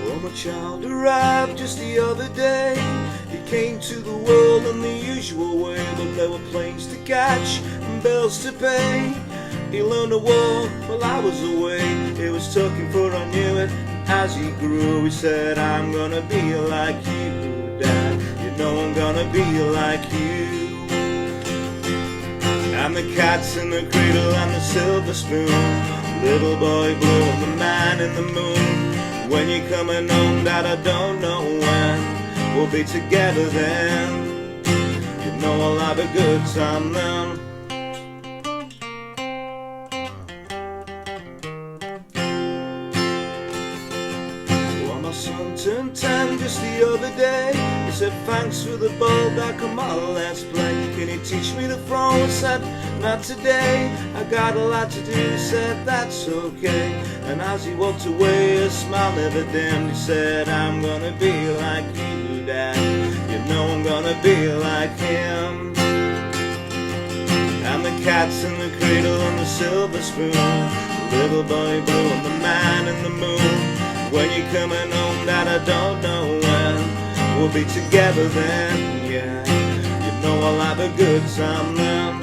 Oh, my child arrived just the other day. He came to the world in the usual way, but there were planes to catch and bills to pay. He learned to walk while I was away. He was talking for I knew it. As he grew, he said, I'm gonna be like you, Dad. You know I'm gonna be like you. And the cat's in the cradle and the silver spoon, little boy blue and the man in the moon. When you're coming home, Dad, I don't know when. We'll be together then. You know I'll have a good time then. Well, my son turned 10 just the other day. He said, thanks for the ball back, come on, let's play. Can you teach me to throw? I said, not today, I got a lot to do. He said, that's okay. And as he walked away, a smile never dimmed. He said, I'm gonna be like you, Dad. You know I'm gonna be like him. And the cat's in the cradle and the silver spoon, the little boy blue and the man in the moon. When you're coming home, Dad, I don't know when. We'll be together then, yeah. You know I'll have a good time then.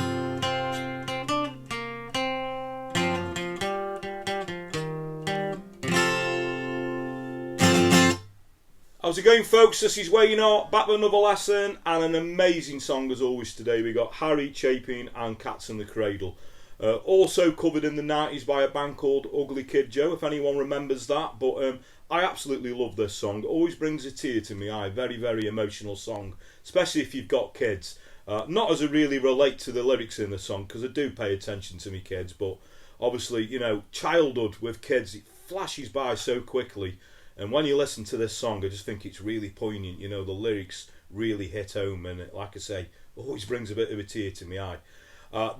How's it going, folks? This is Wayne Art, back with another lesson and an amazing song as always today. We got Harry, Chapin and Cats in the Cradle. Also covered in the 90s by a band called Ugly Kid Joe, if anyone remembers that. But I absolutely love this song. It always brings a tear to my eye. Very, very emotional song, especially if you've got kids. Not as I really relate to the lyrics in the song, because I do pay attention to my kids. But obviously, you know, childhood with kids, it flashes by so quickly. And when you listen to this song, I just think it's really poignant. You know, the lyrics really hit home, and it, like I say, always brings a bit of a tear to my eye.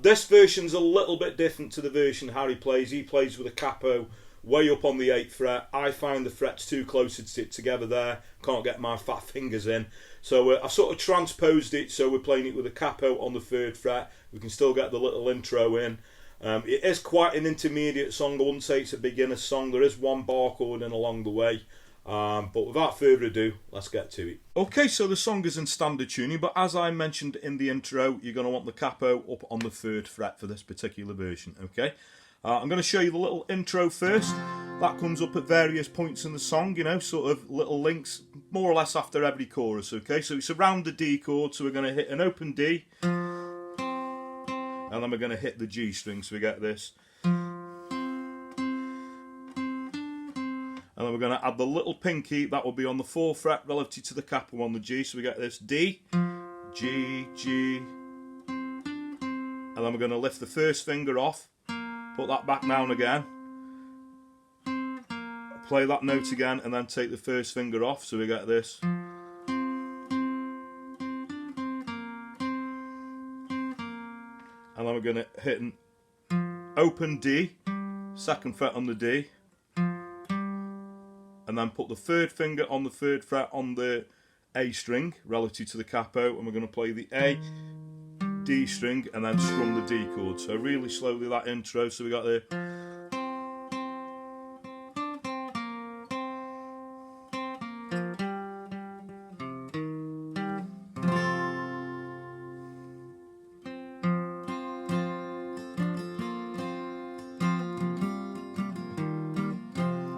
This version's a little bit different to the version Harry plays. He plays with a capo way up on the 8th fret. I find the frets too close to sit together there. Can't get my fat fingers in. So I've sort of transposed it, so we're playing it with a capo on the 3rd fret. We can still get the little intro in. It is quite an intermediate song. I wouldn't say it's a beginner song. There is one bar chord in along the way. But without further ado, let's get to it. Okay, so the song is in standard tuning, but as I mentioned in the intro, you're going to want the capo up on the 3rd fret for this particular version, okay? I'm going to show you the little intro first. That comes up at various points in the song, you know, sort of little links, more or less after every chorus, okay? So it's around the D chord, so we're going to hit an open D, and then we're going to hit the G string, so we get this. And then we're going to add the little pinky, that will be on the 4th fret relative to the capo on the G, so we get this D, G, G. And then we're going to lift the first finger off, put that back down again, play that note again, and then take the first finger off, so we get this. And then we're going to hit an open D, 2nd fret on the D, and then put the 3rd finger on the 3rd fret on the A string relative to the capo, and we're going to play the A, D string, and then strum the D chord. So really slowly that intro, so we got the...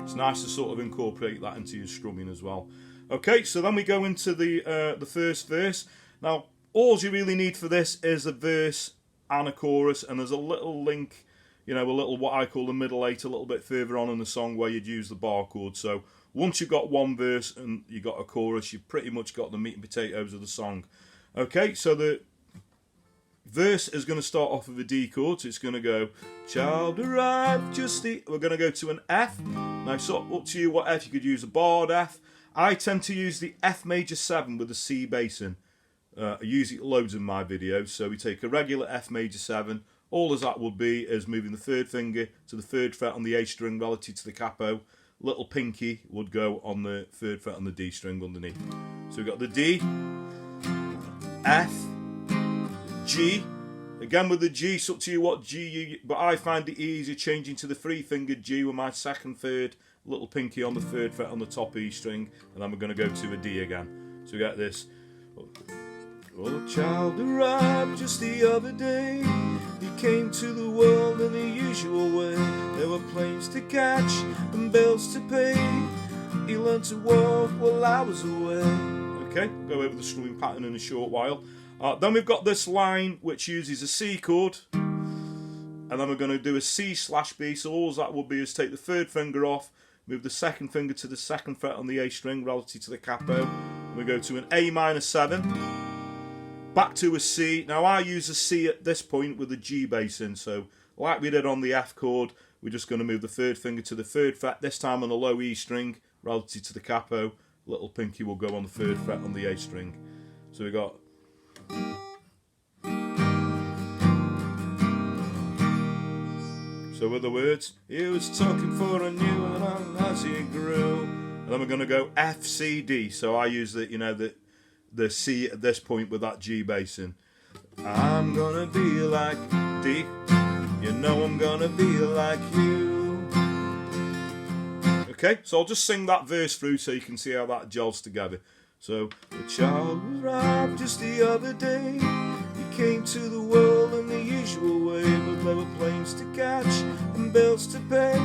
It's nice to sort of incorporate that into your strumming as well. Okay, so then we go into the first verse. Now, all you really need for this is a verse and a chorus, and there's a little link, you know, a little what I call the middle 8, a little bit further on in the song where you'd use the bar chord. So once you've got one verse and you've got a chorus, you've pretty much got the meat and potatoes of the song. Okay, so the verse is going to start off with a D chord, so it's going to go, child arrived just the... We're going to go to an F. Now, sort of up to you what F. You could use a barred F. I tend to use the F major 7 with a C bass in. I use it loads in my videos. So we take a regular F major 7. All as that would be is moving the 3rd finger to the 3rd fret on the A string relative to the capo. Little pinky would go on the 3rd fret on the D string underneath. So we've got the D, F, G, Again with the G, it's up to you what G you, but I find it easier changing to the 3-fingered G with my second, third, little pinky on the 3rd fret on the top E string, and then we're going to go to a D again. So we get this. Well, a child arrived just the other day. He came to the world in the usual way. There were planes to catch and bills to pay. He learned to walk while I was away. Okay, go over the strumming pattern in a short while. Then we've got this line which uses a C chord, and then we're going to do a C/B. So all that will be is take the 3rd finger off, move the 2nd finger to the 2nd fret on the A string relative to the capo, and we go to an A minor 7, back to a C. Now I use a C at this point with a G bass in, so like we did on the F chord, we're just going to move the 3rd finger to the 3rd fret, this time on a low E string relative to the capo. Little pinky will go on the 3rd fret on the A string. So we got. So with the words, he was talking for a new one as he grew. And then we're going to go F, C, D. So I use the, you know, the C at this point with that G bass in. I'm gonna be like D. You know I'm gonna be like you. Okay, so I'll just sing that verse through so you can see how that gels together. So, the child arrived just the other day. He came to the world in the usual way, but there were planes to catch and bills to pay.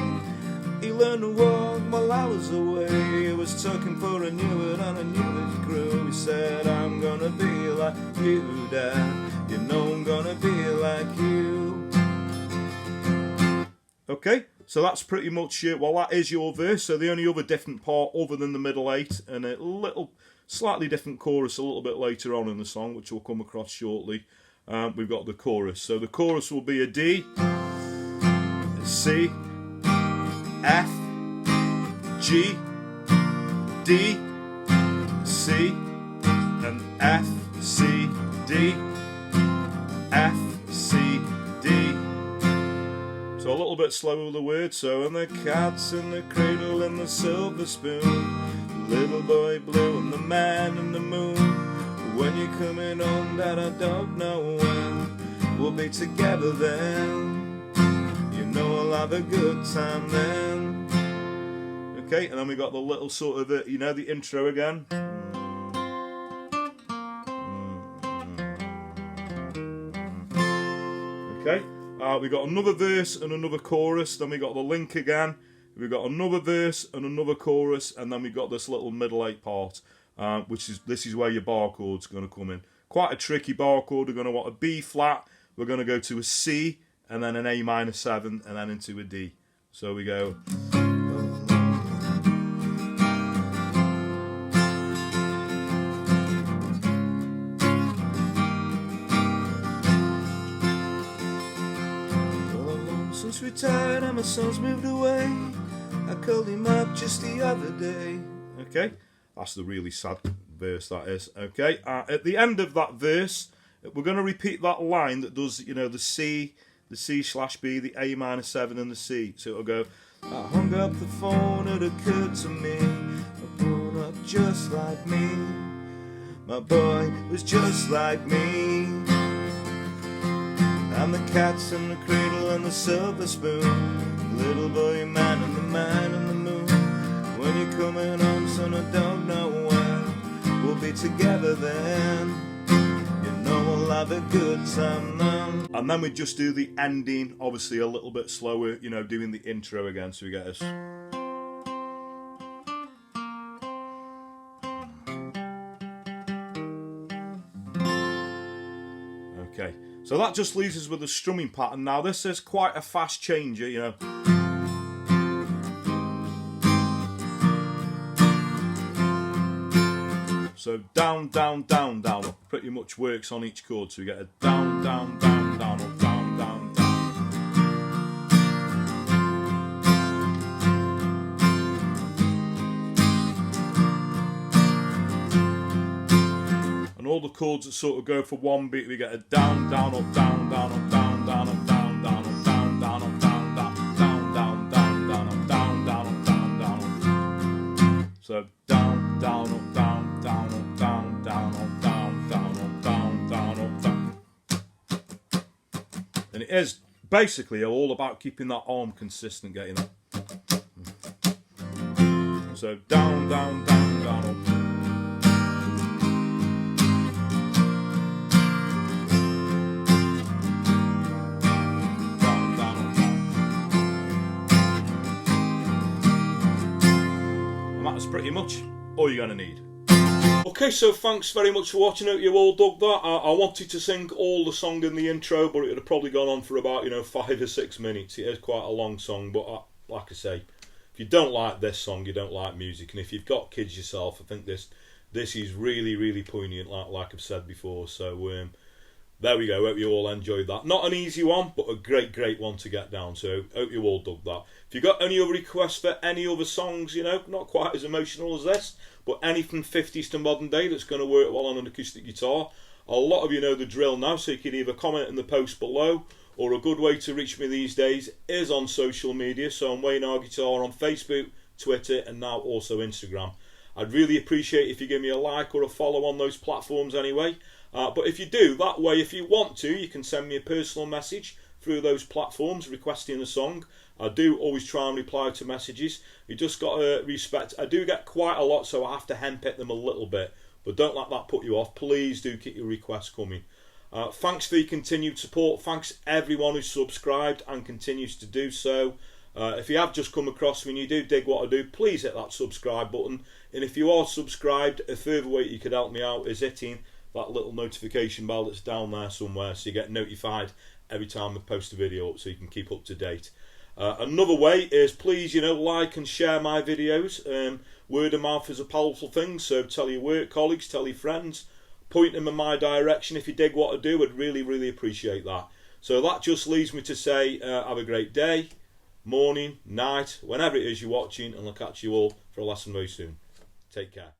He learned to walk while I was away. He was talking for a new one and I knew it grew. He said, I'm gonna be like you, Dad. You know I'm gonna be like you. Okay, so that's pretty much it. Well, that is your verse. So the only other different part other than the middle 8 and a little slightly different chorus a little bit later on in the song, which we'll come across shortly. We've got the chorus. So the chorus will be a D, a C, F, G, D, C, and F, C, D, F, C, D. So a little bit slower with the words. So, and the cat's in the cradle and the silver spoon, the little boy blue and the man in the moon. When you're coming home, Dad, I don't know when. We'll be together then. You know I'll have a good time then. Okay, and then we got the little sort of, you know, the intro again. Okay. We got another verse and another chorus, then we got the link again, we got another verse and another chorus, and then we got this little middle 8 part, this is where your bar chord's going to come in. Quite a tricky bar chord. We're going to want a B flat, we're going to go to a C, and then an A minor 7, and then into a D. So we go. Since retired and my son's moved away, I called him up just the other day. Okay, that's the really sad verse, that is. Okay, at the end of that verse, we're going to repeat that line that does, you know, the C/B, the A minor 7 and the C. So it'll go, I hung up the phone, it occurred to me, I grown up just like me, my boy was just like me. And the cat's in the cradle and the silver spoon, little boy man and the man in the moon. When you're coming home, son, I don't know when. We'll be together then. You know we'll have a good time then. And then we just do the ending, obviously a little bit slower, you know, doing the intro again, so we get us. Okay. So that just leaves us with a strumming pattern. Now this is quite a fast changer, you know. So down, down, down, down up pretty much works on each chord. So we get a down, down, down, down up, down, down, down. And all the chords that sort of go for one beat, we get a down, down, up, down, down, up, down, down, up, down, down, up, down, down, up, down, down, down, down, down, down, up, down, down, up, down, down, up. So down, down, up, down, down, up, down, down, up, down, down, up, down, down, up, down. And it is basically all about keeping that arm consistent, getting that. So down, down, down, down, up. Down, down, up. And that's pretty much all you're going to need. Okay, so thanks very much for watching. Hope you all dug that. I wanted to sing all the song in the intro, but it would have probably gone on for about 5 or 6 minutes. It is quite a long song, but like I say, if you don't like this song, you don't like music. And if you've got kids yourself, I think this is really, really poignant, like I've said before. So there we go. Hope you all enjoyed that. Not an easy one, but a great, great one to get down. So hope you all dug that. If you've got any other requests for any other songs, not quite as emotional as this, but anything 50s to modern day that's going to work well on an acoustic guitar, a lot of you know the drill now, so you can either comment in the post below, or a good way to reach me these days is on social media. So I'm Wayne R Guitar on Facebook, Twitter, and now also Instagram. I'd really appreciate if you give me a like or a follow on those platforms anyway. But if you do, that way, if you want to, you can send me a personal message through those platforms requesting a song. I do always try and reply to messages. You just got to respect. I do get quite a lot, so I have to henpick them a little bit. But don't let that put you off. Please do keep your requests coming. Thanks for your continued support. Thanks everyone who's subscribed and continues to do so. If you have just come across me and you do dig what I do, please hit that subscribe button. And if you are subscribed, a further way you could help me out is hitting that little notification bell that's down there somewhere, so you get notified every time I post a video up, so you can keep up to date. Another way is please, like and share my videos. Word of mouth is a powerful thing, so tell your work colleagues, tell your friends, point them in my direction. If you dig what I do, I'd really, really appreciate that. So that just leaves me to say have a great day, morning, night, whenever it is you're watching, and I'll catch you all for a lesson very soon. Take care.